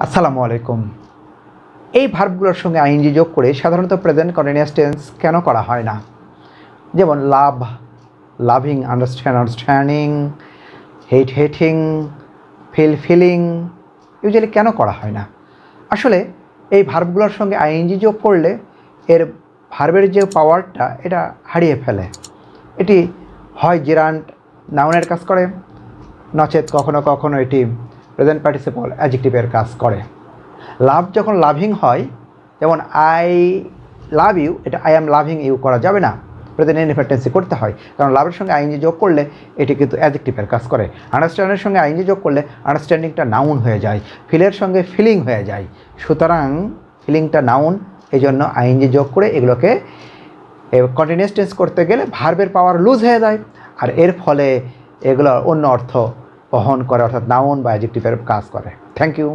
আসসালামু আলাইকুম। এই ভার্বগুলোর সঙ্গে আইএনজি যোগ করে সাধারণত প্রেজেন্ট কন্টিনিউয়াস টেন্স কেন করা হয় না? যেমন লাভ, লাভিং, আন্ডারস্ট্যান্ড, আন্ডারস্ট্যান্ডিং, হেট, হেটিং, ফিলিং ইউজুয়ালি কেন করা হয় না? আসলে এই ভার্বগুলোর সঙ্গে আইএনজি যোগ করলে এর ভার্বের যে পাওয়ারটা এটা হারিয়ে ফেলে। এটি হয় জেরান্ট নাউনের কাজ করে, নচেত কখনো কখনো এটি প্রেজেন্ট পার্টিসিপল অ্যাডজেক্টিভের কাজ করে। লাভ যখন লাভিং হয়, যেমন আই লাভ ইউ, এটা আই অ্যাম লাভিং ইউ করা যাবে না, প্রেজেন্ট ইনডিফিনিট টেন্সে করতে হয়, কারণ লাভের সঙ্গে আইএনজি যোগ করলে এটি কিন্তু অ্যাডজেক্টিভের কাজ করে। আন্ডারস্ট্যান্ডের সঙ্গে আইএনজি যোগ করলে আন্ডারস্ট্যান্ডিংটা নাউন হয়ে যায়, ফিলের সঙ্গে ফিলিং হয়ে যায়। সুতরাং ফিলিংটা নাউন, এই জন্য আইএনজি যোগ করে এগুলোকে কন্টিনিউয়াস টেন্স করতে গেলে ভার্বের পাওয়ার লুজ হয়ে যায়, আর এর ফলে এগুলো অন্য অর্থ বহন করে, অর্থাৎ নাউন বা অ্যাডজেক্টিভের কাজ করে। Thank you.